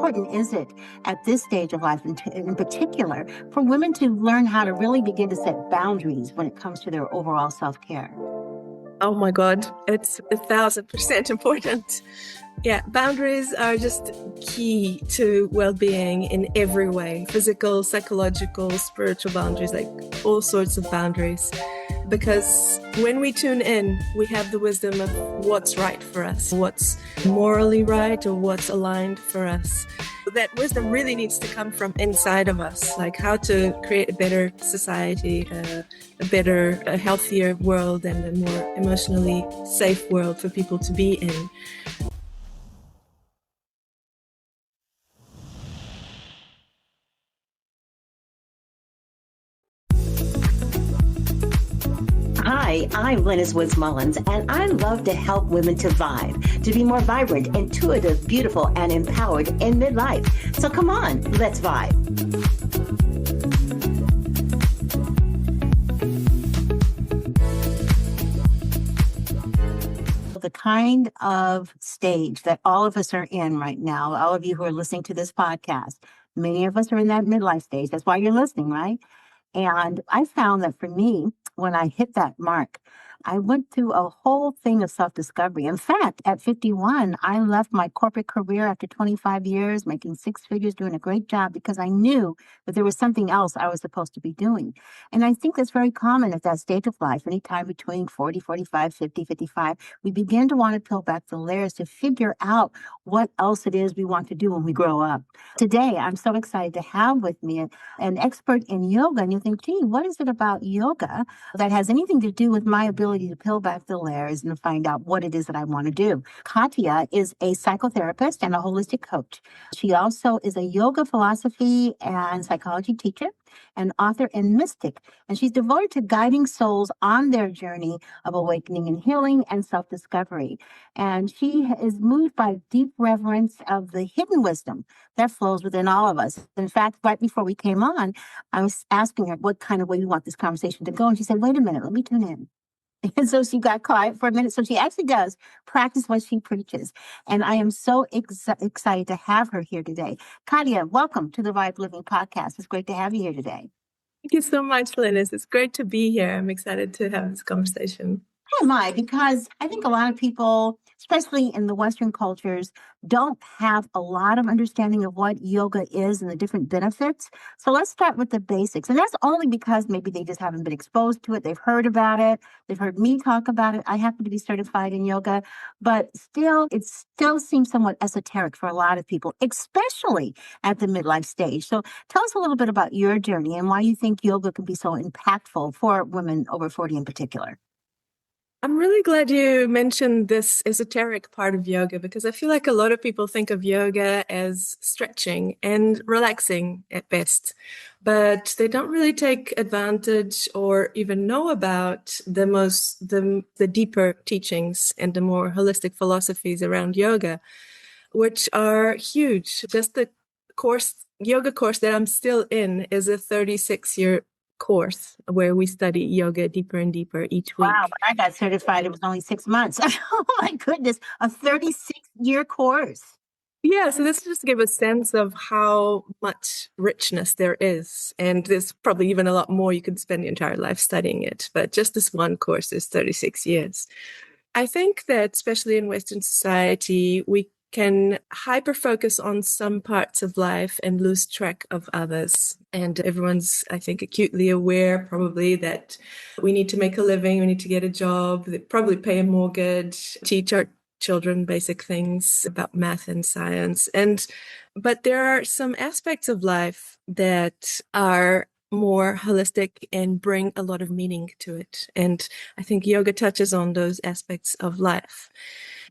important is it at this stage of life in particular for women to learn how to really begin to set boundaries when it comes to their overall self-care? Oh my God, it's 1,000% important. Yeah, boundaries are just key to well-being in every way. Physical, psychological, spiritual boundaries, like all sorts of boundaries. Because when we tune in, we have the wisdom of what's right for us, what's morally right or what's aligned for us. That wisdom really needs to come from inside of us, like how to create a better society, a better, a healthier world, and a more emotionally safe world for people to be in. Hi, I'm Lynnis Woods-Mullins, and I love to help women to vibe, to be more vibrant, intuitive, beautiful, and empowered in midlife. So come on, let's vibe. The kind of stage that all of us are in right now, all of you who are listening to this podcast, many of us are in that midlife stage. That's why you're listening, right? And I found that for me, when I hit that mark, I went through a whole thing of self-discovery. In fact, at 51, I left my corporate career after 25 years, making six figures, doing a great job, because I knew that there was something else I was supposed to be doing. And I think that's very common at that stage of life, anytime between 40, 45, 50, 55, we begin to want to peel back the layers to figure out what else it is we want to do when we grow up. Today, I'm so excited to have with me an expert in yoga. And you think, gee, what is it about yoga that has anything to do with my ability to peel back the layers and to find out what it is that I want to do? Catia is a psychotherapist and a holistic coach. She also is a yoga philosophy and psychology teacher, an author and mystic, and she's devoted to guiding souls on their journey of awakening and healing and self-discovery. And she is moved by deep reverence of the hidden wisdom that flows within all of us. In fact, right before we came on, I was asking her what kind of way we want this conversation to go, and she said, wait a minute, let me tune in. And so she got quiet for a minute. So she actually does practice what she preaches. And I am so excited to have her here today. Catia, welcome to the V.I.B.E Living Podcast. It's great to have you here today. Thank you so much, Lynnis. It's great to be here. I'm excited to have this conversation. Am I? Because I think a lot of people, especially in the Western cultures, don't have a lot of understanding of what yoga is and the different benefits. So let's start with the basics. And that's only because maybe they just haven't been exposed to it. They've heard about it. They've heard me talk about it. I happen to be certified in yoga, but still, it still seems somewhat esoteric for a lot of people, especially at the midlife stage. So tell us a little bit about your journey and why you think yoga can be so impactful for women over 40 in particular. I'm really glad you mentioned this esoteric part of yoga, because I feel like a lot of people think of yoga as stretching and relaxing at best, but they don't really take advantage or even know about the deeper teachings and the more holistic philosophies around yoga, which are huge. Just the yoga course that I'm still in is a 36-year course where we study yoga deeper and deeper each week. Wow, when I got certified, it was only 6 months. Oh my goodness, a 36-year course. Yeah, so this just give a sense of how much richness there is. And there's probably even a lot more. You could spend your entire life studying it. But just this one course is 36 years. I think that especially in Western society, we can hyper-focus on some parts of life and lose track of others. And everyone's, I think, acutely aware probably that we need to make a living, we need to get a job, probably pay a mortgage, teach our children basic things about math and science. But there are some aspects of life that are more holistic and bring a lot of meaning to it. And I think yoga touches on those aspects of life.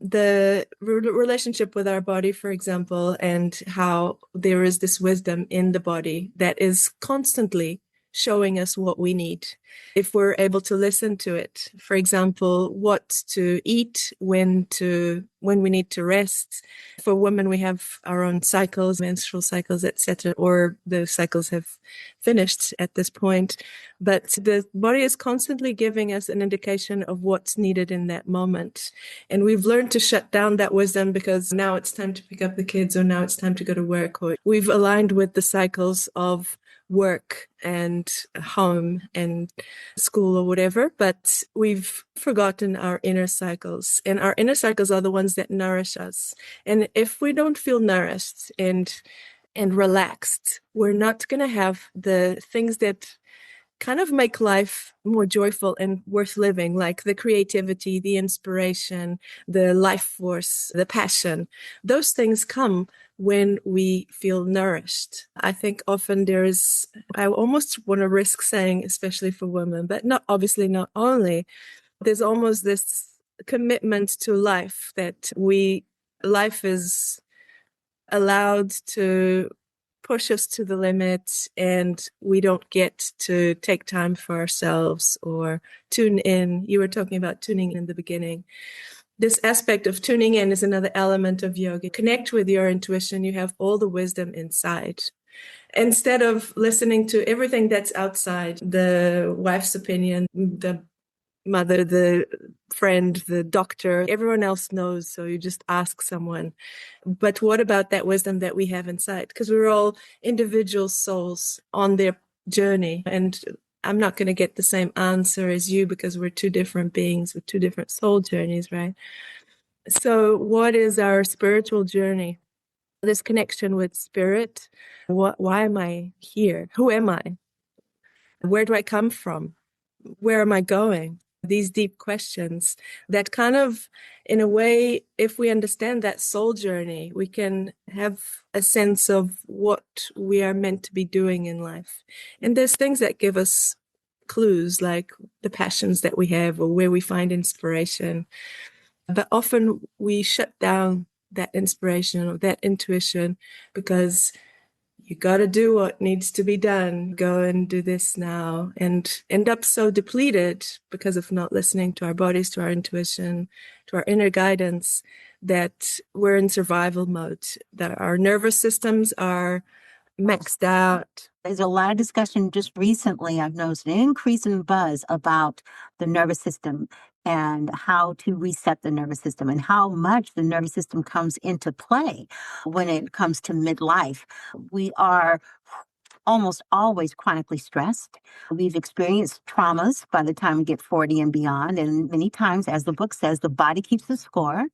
The relationship with our body, for example, and how there is this wisdom in the body that is constantly showing us what we need if we're able to listen to it. For example, what to eat, when we need to rest. For women, we have our own cycles, menstrual cycles, etc., or the cycles have finished at this point. But the body is constantly giving us an indication of what's needed in that moment. And we've learned to shut down that wisdom because now it's time to pick up the kids, or now it's time to go to work, or we've aligned with the cycles of work and home and school or whatever, but we've forgotten our inner cycles. And our inner cycles are the ones that nourish us. And if we don't feel nourished and relaxed, we're not going to have the things that kind of make life more joyful and worth living, like the creativity, the inspiration, the life force, the passion. Those things come when we feel nourished. I think often I almost want to risk saying, especially for women, but not only, there's almost this commitment to life that life is allowed to push us to the limit, and we don't get to take time for ourselves or tune in. You were talking about tuning in the beginning. This aspect of tuning in is another element of yoga. Connect with your intuition. You have all the wisdom inside. Instead of listening to everything that's outside, the wife's opinion, the mother, the friend, the doctor, everyone else knows, so you just ask someone. But what about that wisdom that we have inside? Because we're all individual souls on their journey, and I'm not going to get the same answer as you because we're two different beings with two different soul journeys, right? So what is our spiritual journey? This connection with spirit. Why am I here? Who am I? Where do I come from? Where am I going? These deep questions that kind of, in a way, if we understand that soul journey, we can have a sense of what we are meant to be doing in life. And there's things that give us clues, like the passions that we have or where we find inspiration. But often we shut down that inspiration or that intuition because you got to do what needs to be done. Go and do this now, and end up so depleted because of not listening to our bodies, to our intuition, to our inner guidance, that we're in survival mode, that our nervous systems are maxed out. There's a lot of discussion just recently. I've noticed an increase in buzz about the nervous system and how to reset the nervous system and how much the nervous system comes into play when it comes to midlife. We are almost always chronically stressed. We've experienced traumas by the time we get 40 and beyond. And many times, as the book says, the body keeps the score.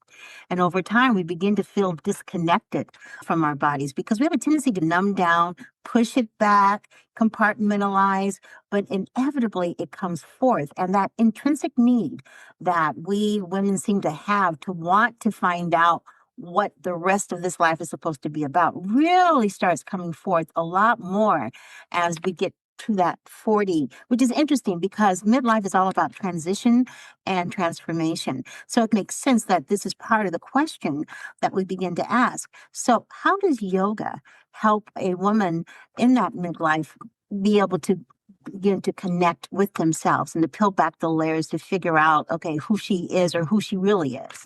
And over time, we begin to feel disconnected from our bodies because we have a tendency to numb down, push it back, compartmentalize, but inevitably it comes forth. And that intrinsic need that we women seem to have to want to find out what the rest of this life is supposed to be about really starts coming forth a lot more as we get to that 40, which is interesting because midlife is all about transition and transformation. So it makes sense that this is part of the question that we begin to ask. So how does yoga help a woman in that midlife be able to begin to connect with themselves and to peel back the layers to figure out, okay, who she is or who she really is?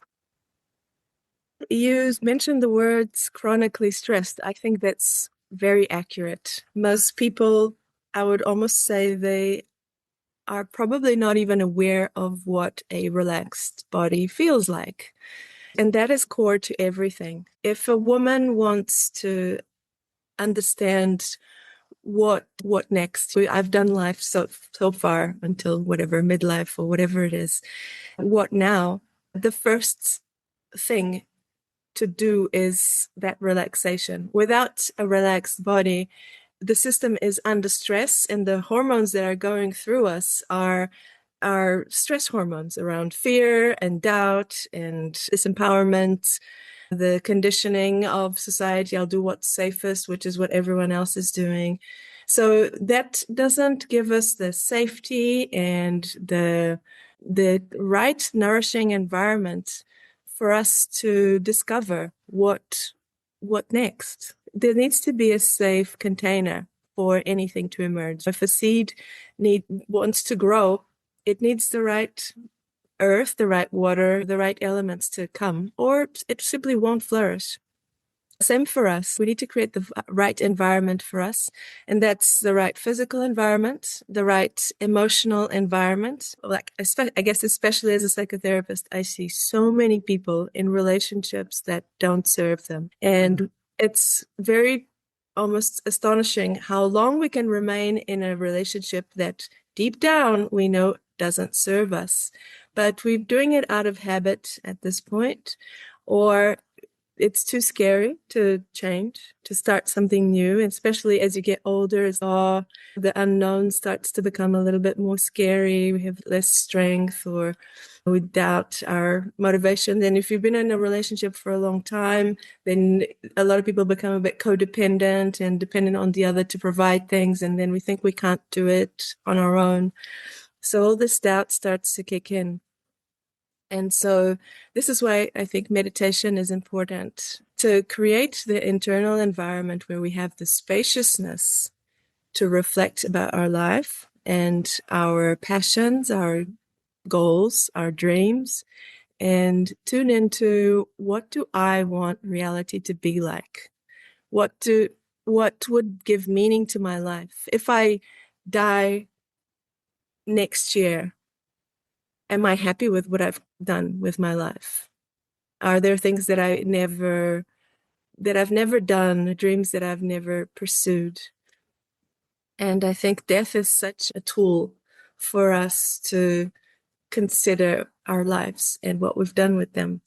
You mentioned the words chronically stressed. I think that's very accurate. Most people, I would almost say, they are probably not even aware of what a relaxed body feels like. And that is core to everything. If a woman wants to understand what next, I've done life so far until whatever, midlife or whatever it is, what now? The first thing to do is that relaxation. Without a relaxed body, the system is under stress, and the hormones that are going through us are stress hormones around fear and doubt and disempowerment, the conditioning of society. I'll do what's safest, which is what everyone else is doing. So that doesn't give us the safety and the right nourishing environment for us to discover what next. There needs to be a safe container for anything to emerge. If a seed wants to grow, it needs the right earth, the right water, the right elements to come, or it simply won't flourish. Same for us. We need to create the right environment for us. And that's the right physical environment, the right emotional environment. Like, I guess, especially as a psychotherapist, I see so many people in relationships that don't serve them. And it's very almost astonishing how long we can remain in a relationship that deep down we know doesn't serve us. But we're doing it out of habit at this point, or it's too scary to change, to start something new, especially as you get older, the unknown starts to become a little bit more scary. We have less strength, or we doubt our motivation. And if you've been in a relationship for a long time, then a lot of people become a bit codependent and dependent on the other to provide things. And then we think we can't do it on our own. So all this doubt starts to kick in. And so this is why I think meditation is important, to create the internal environment where we have the spaciousness to reflect about our life and our passions, our goals, our dreams, and tune into, what do I want reality to be like? What would give meaning to my life? If I die next year, am I happy with what I've done with my life? Are there things that I've never done, dreams that I've never pursued? And I think death is such a tool for us to consider our lives and what we've done with them.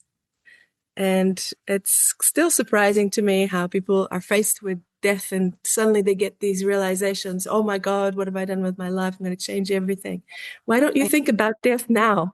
And it's still surprising to me how people are faced with death and suddenly they get these realizations. Oh my God, what have I done with my life? I'm going to change everything. Why don't you think about death now?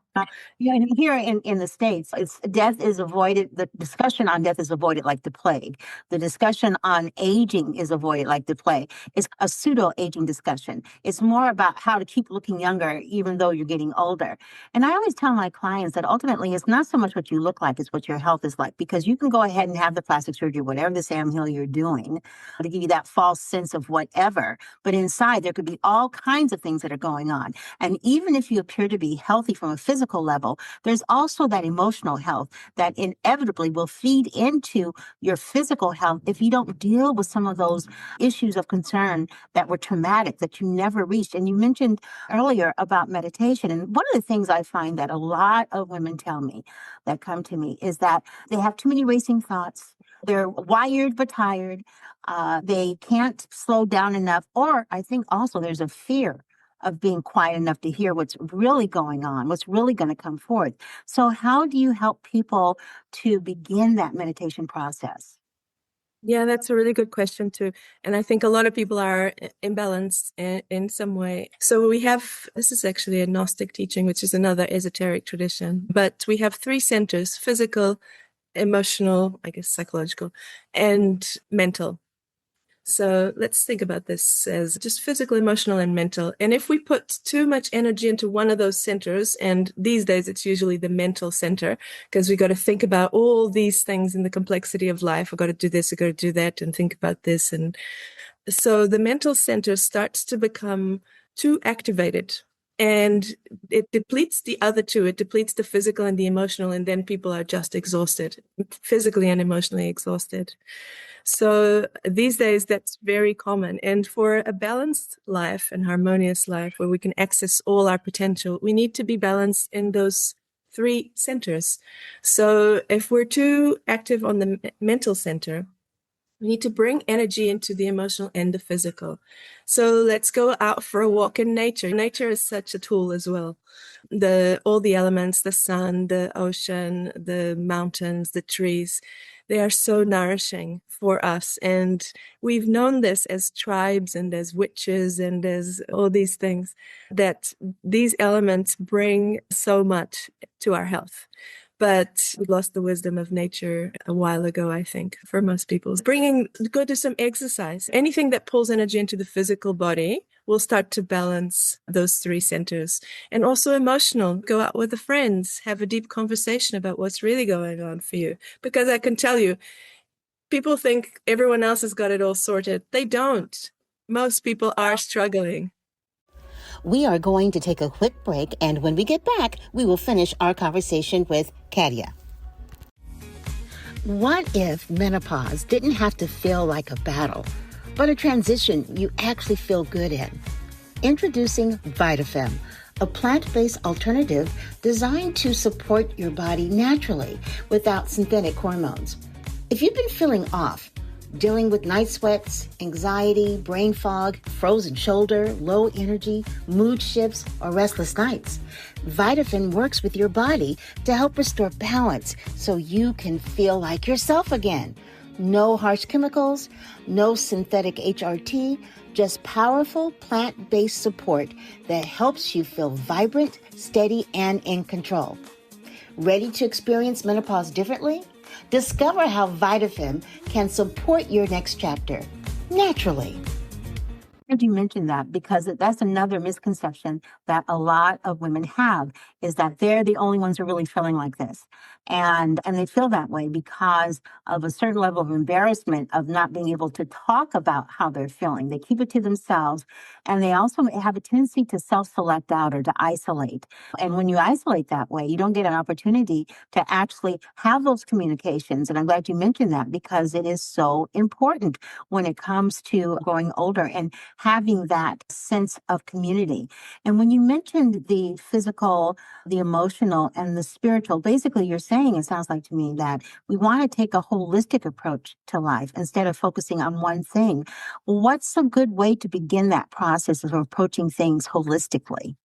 Yeah, and here in the States, death is avoided. The discussion on death is avoided like the plague. The discussion on aging is avoided like the plague. It's a pseudo-aging discussion. It's more about how to keep looking younger, even though you're getting older. And I always tell my clients that ultimately it's not so much what you look like, it's what your health is like. Because you can go ahead and have the plastic surgery, whatever the Sam Hill you're doing, to give you that false sense of whatever. But inside, there could be all kinds of things that are going on. And even if you appear to be healthy from a physical level, there's also that emotional health that inevitably will feed into your physical health if you don't deal with some of those issues of concern that were traumatic, that you never reached. And you mentioned earlier about meditation. And one of the things I find that a lot of women tell me that come to me is that they have too many racing thoughts. They're wired but tired. They can't slow down enough. Or I think also there's a fear of being quiet enough to hear what's really going on, what's really going to come forth. So how do you help people to begin that meditation process? Yeah, that's a really good question too. And I think a lot of people are imbalanced in some way. So this is actually a Gnostic teaching, which is another esoteric tradition, but we have three centers: physical, emotional, I guess psychological, and mental. So let's think about this as just physical, emotional, and mental. And if we put too much energy into one of those centers, and these days it's usually the mental center, because we got to think about all these things in the complexity of life. I've got to do this, I've got to do that, and think about this. And so the mental center starts to become too activated. And it depletes the other two. It depletes the physical and the emotional, and then people are just exhausted, physically and emotionally exhausted. So these days, that's very common. And for a balanced life and harmonious life where we can access all our potential, we need to be balanced in those three centers. So if we're too active on the mental center, we need to bring energy into the emotional and the physical. So let's go out for a walk in nature. Nature is such a tool as well. All the elements, the sun, the ocean, the mountains, the trees, they are so nourishing for us. And we've known this as tribes and as witches and as all these things, that these elements bring so much to our health. But we lost the wisdom of nature a while ago, I think, for most people. Go do some exercise. Anything that pulls energy into the physical body will start to balance those three centers. And also emotional. Go out with the friends, have a deep conversation about what's really going on for you. Because I can tell you, people think everyone else has got it all sorted. They don't. Most people are struggling. We are going to take a quick break, and when we get back, we will finish our conversation with Catia. What if menopause didn't have to feel like a battle, but a transition you actually feel good in? Introducing VitaFem, a plant-based alternative designed to support your body naturally without synthetic hormones. If you've been feeling off, dealing with night sweats, anxiety, brain fog, frozen shoulder, low energy, mood shifts, or restless nights, VitaFem works with your body to help restore balance so you can feel like yourself again. No harsh chemicals, no synthetic HRT, just powerful plant-based support that helps you feel vibrant, steady, and in control. Ready to experience menopause differently? Discover how VitaFem can support your next chapter naturally. And you mentioned that because that's another misconception that a lot of women have, is that they're the only ones who are really feeling like this. And they feel that way because of a certain level of embarrassment of not being able to talk about how they're feeling. They keep it to themselves, and they also have a tendency to self-select out or to isolate. And when you isolate that way, you don't get an opportunity to actually have those communications. And I'm glad you mentioned that because it is so important when it comes to growing older and having that sense of community. And when you mentioned the physical, the emotional, and the spiritual, basically you're saying, it sounds like to me, that we want to take a holistic approach to life instead of focusing on one thing. What's a good way to begin that process of approaching things holistically?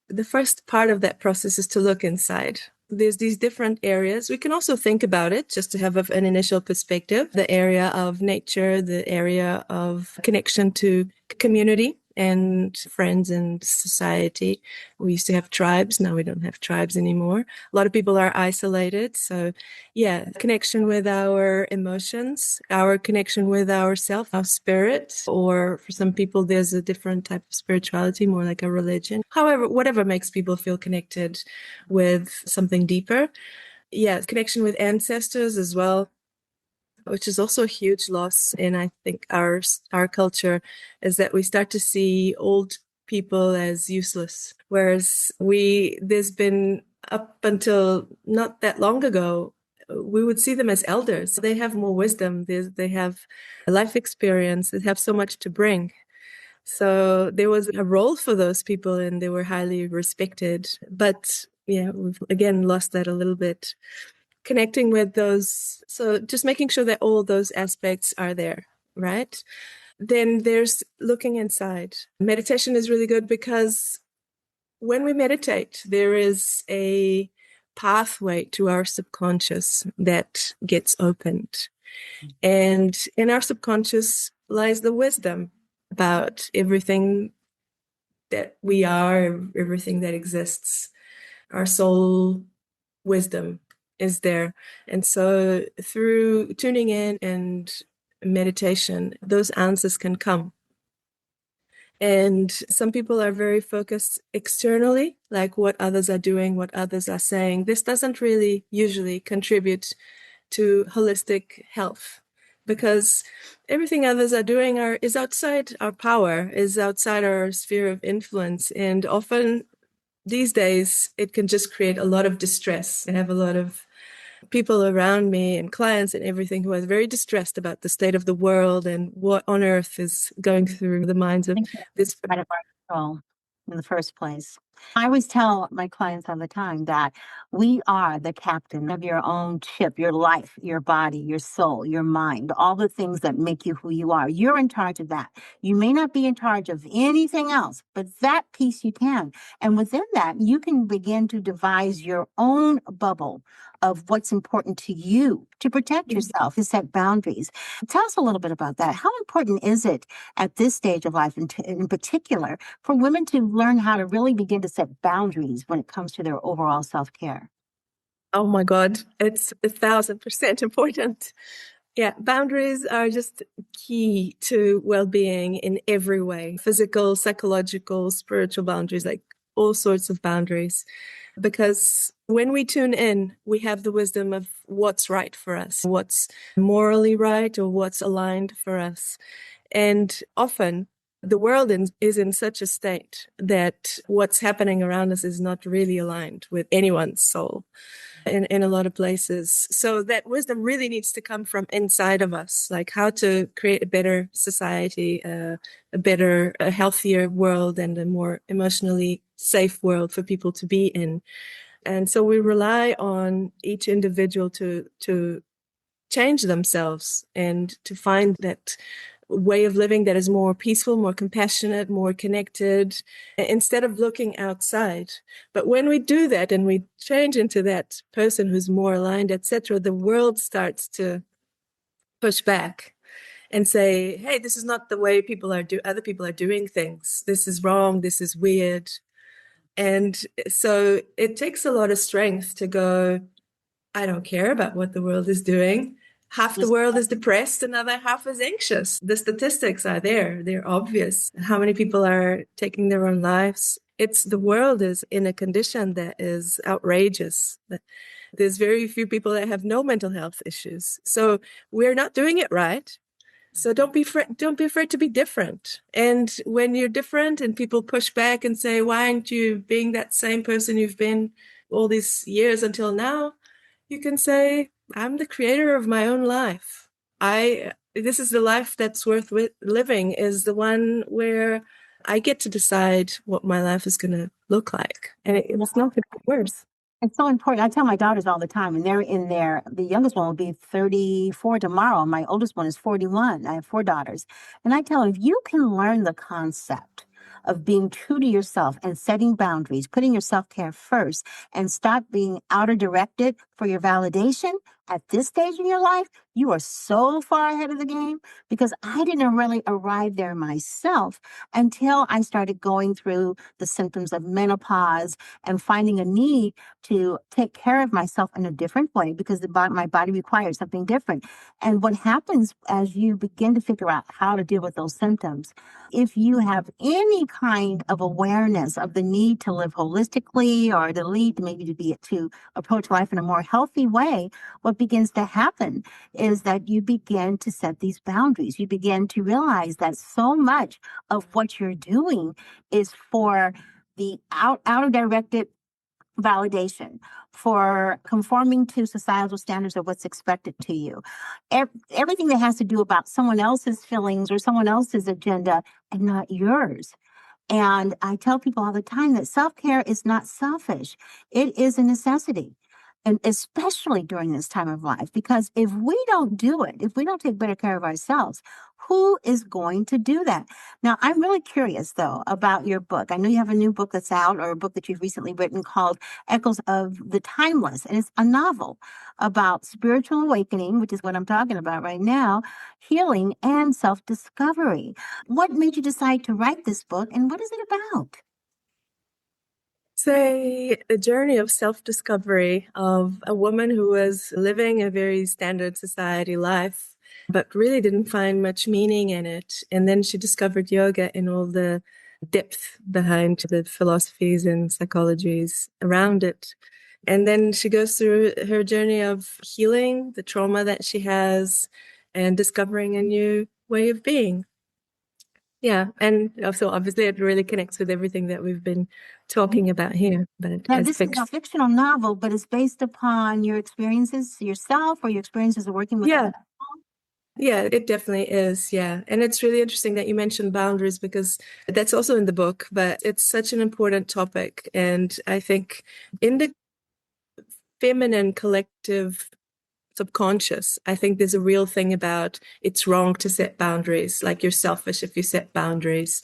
The first part of that process is to look inside. There's these different areas. We can also think about it just to have an initial perspective. The area of nature, the area of connection to community and friends and society. We used to have tribes. Now we don't have tribes anymore. A lot of people are isolated. So yeah, connection with our emotions, our connection with ourself, our spirit, or for some people, there's a different type of spirituality, more like a religion. However, whatever makes people feel connected with something deeper. Yeah, connection with ancestors as well, which is also a huge loss in, I think, our culture, is that we start to see old people as useless. Whereas there's been, up until not that long ago, we would see them as elders. They have more wisdom. They have life experience. They have so much to bring. So there was a role for those people and they were highly respected. But yeah, we've again lost that a little bit. Connecting with those, so just making sure that all those aspects are there, right? Then there's looking inside. Meditation is really good because when we meditate, there is a pathway to our subconscious that gets opened. And in our subconscious lies the wisdom about everything that we are, everything that exists. Our soul wisdom is there. And so through tuning in and meditation, those answers can come. And some people are very focused externally, like what others are doing, what others are saying. This doesn't really usually contribute to holistic health, because everything others are doing is outside our power, is outside our sphere of influence. And often these days, it can just create a lot of distress. I have a lot of people around me and clients and everything who are very distressed about the state of the world and what on earth is going through the minds of this. Out of our control in the first place. I always tell my clients all the time that we are the captain of your own ship, your life, your body, your soul, your mind, all the things that make you who you are. You're in charge of that. You may not be in charge of anything else, but that piece you can. And within that, you can begin to devise your own bubble of what's important to you to protect yourself, to set boundaries. Tell us a little bit about that. How important is it at this stage of life in particular for women to learn how to really begin to set boundaries when it comes to their overall self-care? Oh my God, it's 1,000% important. Yeah, boundaries are just key to well-being in every way. Physical, psychological, spiritual boundaries, like all sorts of boundaries. Because When we tune in, we have the wisdom of what's right for us, what's morally right or what's aligned for us. And often the world is in such a state that what's happening around us is not really aligned with anyone's soul in a lot of places. So that wisdom really needs to come from inside of us, like how to create a better society, a better, a healthier world, and a more emotionally safe world for people to be in. And so we rely on each individual to change themselves and to find that way of living that is more peaceful, more compassionate, more connected, instead of looking outside. But when we do that and we change into that person who's more aligned, etc., the world starts to push back and say, hey, this is not the way other people are doing things. This is wrong. This is weird. And so it takes a lot of strength to go, I don't care about what the world is doing. Half the world is depressed, another half is anxious. The statistics are there. They're obvious. How many people are taking their own lives? The world is in a condition that is outrageous. There's very few people that have no mental health issues. So we're not doing it right. So don't be afraid to be different. And when you're different and people push back and say, why aren't you being that same person you've been all these years until now? You can say, I'm the creator of my own life. This is the life that's worth living, is the one where I get to decide what my life is going to look like. And it's not going to be worse. It's so important. I tell my daughters all the time, and they're in there. The youngest one will be 34 tomorrow. My oldest one is 41. I have 4 daughters. And I tell them, if you can learn the concept of being true to yourself and setting boundaries, putting your self-care first, and stop being outer directed for your validation at this stage in your life, you are so far ahead of the game, because I didn't really arrive there myself until I started going through the symptoms of menopause and finding a need to take care of myself in a different way, because my body requires something different. And what happens as you begin to figure out how to deal with those symptoms, if you have any kind of awareness of the need to live holistically, or the need to approach life in a more healthy way, what begins to happen is that you begin to set these boundaries. You begin to realize that so much of what you're doing is for the outer directed validation, for conforming to societal standards of what's expected to you. Everything that has to do about someone else's feelings or someone else's agenda and not yours. And I tell people all the time that self-care is not selfish. It is a necessity. And especially during this time of life, because if we don't do it, if we don't take better care of ourselves, who is going to do that? Now, I'm really curious, though, about your book. I know you have a new book that's out, or a book that you've recently written, called Echoes of the Timeless. And it's a novel about spiritual awakening, which is what I'm talking about right now, healing, and self-discovery. What made you decide to write this book, and what is it about? Say a journey of self-discovery of a woman who was living a very standard society life, but really didn't find much meaning in it. And then she discovered yoga and all the depth behind the philosophies and psychologies around it. And then she goes through her journey of healing the trauma that she has and discovering a new way of being. Yeah, and also obviously it really connects with everything that we've been talking about here. But Now, as this is a fictional novel, but it's based upon your experiences yourself, or your experiences of working with yeah, other. yeah, it definitely is. Yeah, and it's really interesting that you mentioned boundaries, because that's also in the book. But it's such an important topic, and I think in the feminine collective subconscious, I think there's a real thing about it's wrong to set boundaries, like you're selfish if you set boundaries.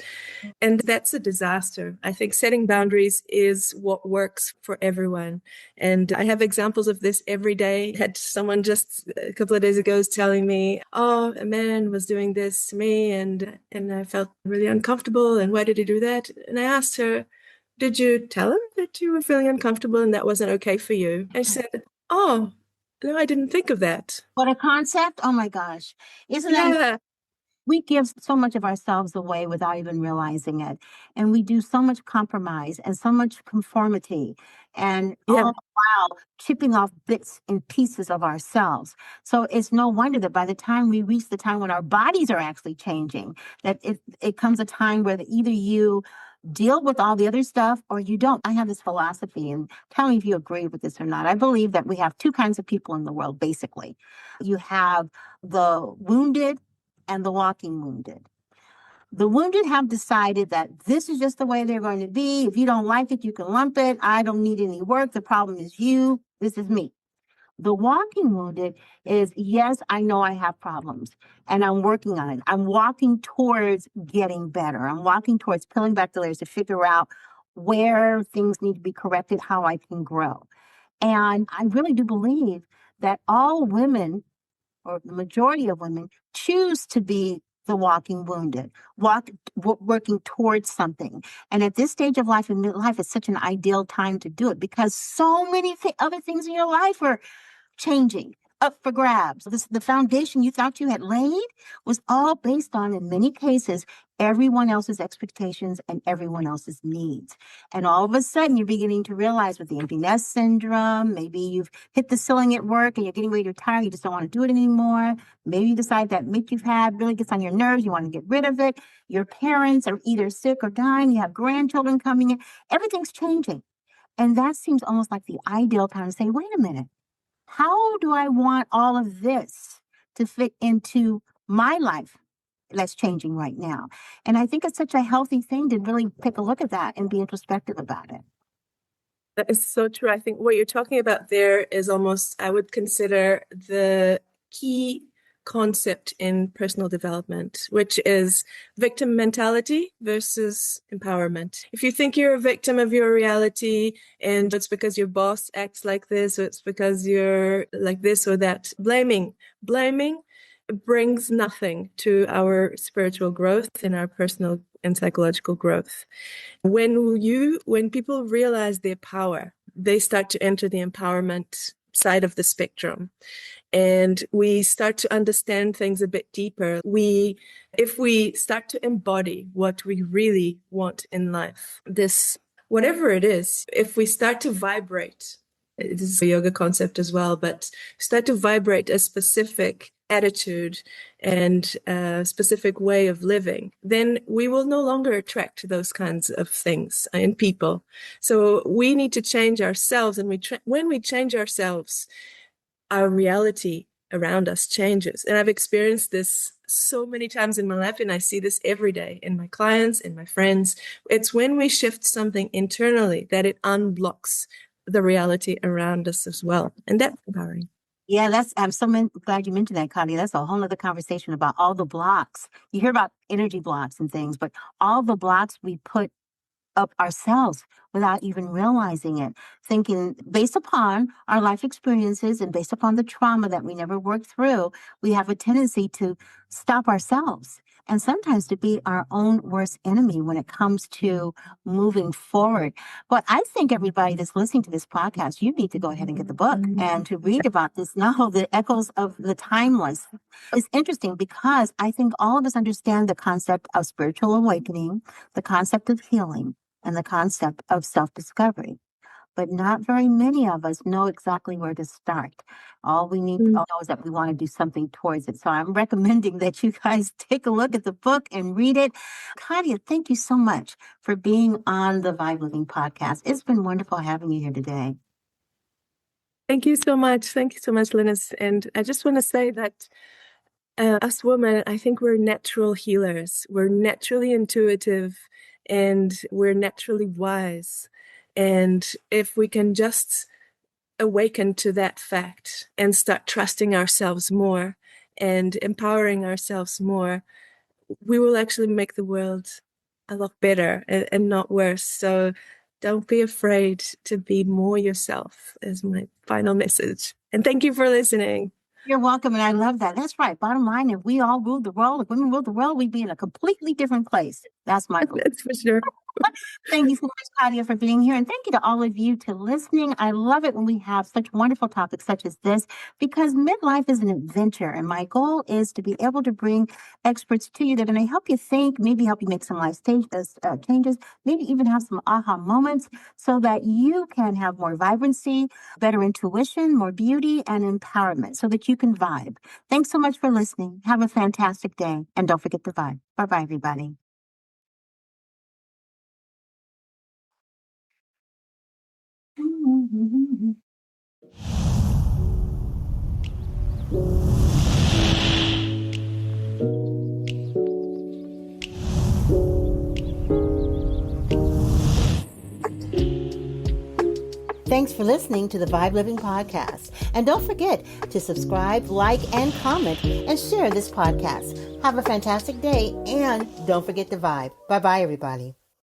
And that's a disaster. I think setting boundaries is what works for everyone. And I have examples of this every day. I had someone just a couple of days ago was telling me, oh, a man was doing this to me and I felt really uncomfortable. And why did he do that? And I asked her, did you tell him that you were feeling uncomfortable and that wasn't okay for you? And she said, oh, no, I didn't think of that. What a concept. Oh my gosh. Isn't that Yeah. We give so much of ourselves away without even realizing it. And we do so much compromise and so much conformity and Yeah. all the while chipping off bits and pieces of ourselves. So it's no wonder that by the time we reach the time when our bodies are actually changing, that it comes a time where either you deal with all the other stuff or you don't. I have this philosophy, and tell me if you agree with this or not. I believe that we have two kinds of people in the world, basically. You have the wounded and the walking wounded. The wounded have decided that this is just the way they're going to be. If you don't like it, you can lump it. I don't need any work. The problem is you. This is me. The walking wounded is, yes, I know I have problems and I'm working on it. I'm walking towards getting better. I'm walking towards peeling back the layers to figure out where things need to be corrected, how I can grow. And I really do believe that all women, or the majority of women, choose to be the walking wounded, working towards something. And at this stage of life, in midlife, it's such an ideal time to do it because so many other things in your life are changing, up for grabs. The foundation you thought you had laid was all based on, in many cases, everyone else's expectations and everyone else's needs. And all of a sudden, you're beginning to realize with the empty nest syndrome, maybe you've hit the ceiling at work and you're getting ready to retire. You just don't want to do it anymore. Maybe you decide that mate you've had really gets on your nerves. You want to get rid of it. Your parents are either sick or dying. You have grandchildren coming in. Everything's changing. And that seems almost like the ideal time to say, wait a minute. How do I want all of this to fit into my life that's changing right now? And I think it's such a healthy thing to really take a look at that and be introspective about it. That is so true. I think what you're talking about there is almost, I would consider the key concept in personal development, which is victim mentality versus empowerment. If you think you're a victim of your reality and it's because your boss acts like this, or it's because you're like this or that, blaming brings nothing to our spiritual growth and our personal and psychological growth. When people realize their power, they start to enter the empowerment side of the spectrum. And we start to understand things a bit deeper. If we start to embody what we really want in life, this, whatever it is, if we start to vibrate, this is a yoga concept as well, but start to vibrate a specific attitude and a specific way of living, then we will no longer attract those kinds of things in people. So we need to change ourselves. And when we change ourselves, our reality around us changes. And I've experienced this so many times in my life, and I see this every day in my clients, in my friends. It's when we shift something internally that it unblocks the reality around us as well. And that's empowering. Yeah, I'm so glad you mentioned that, Catia. That's a whole other conversation about all the blocks. You hear about energy blocks and things, but all the blocks we put up ourselves without even realizing it, thinking based upon our life experiences and based upon the trauma that we never worked through, we have a tendency to stop ourselves and sometimes to be our own worst enemy when it comes to moving forward. But I think everybody that's listening to this podcast, you need to go ahead and get the book and to read about this novel, The Echoes of the Timeless. It's interesting because I think all of us understand the concept of spiritual awakening, the concept of healing, and the concept of self-discovery. But not very many of us know exactly where to start. All we need to know is that we want to do something towards it. So I'm recommending that you guys take a look at the book and read it. Catia, thank you so much for being on the V.I.B.E Living podcast. It's been wonderful having you here today. Thank you so much. Thank you so much, Lynnis. And I just want to say that us women, I think we're natural healers. We're naturally intuitive and we're naturally wise. And if we can just awaken to that fact and start trusting ourselves more and empowering ourselves more, we will actually make the world a lot better and not worse. So don't be afraid to be more yourself is my final message. And thank you for listening. You're welcome, and I love that. That's right. Bottom line, if we all ruled the world, if women ruled the world, we'd be in a completely different place. That's my goal. That's for sure. Thank you so much, Catia, for being here. And thank you to all of you to listening. I love it when we have such wonderful topics such as this because midlife is an adventure. And my goal is to be able to bring experts to you that are going to help you think, maybe help you make some life changes, maybe even have some aha moments so that you can have more vibrancy, better intuition, more beauty, and empowerment so that you can vibe. Thanks so much for listening. Have a fantastic day. And don't forget to vibe. Bye-bye, everybody. Thanks for listening to the Vibe Living Podcast. And don't forget to subscribe, like, and comment, and share this podcast. Have a fantastic day, and don't forget to vibe. Bye-bye, everybody.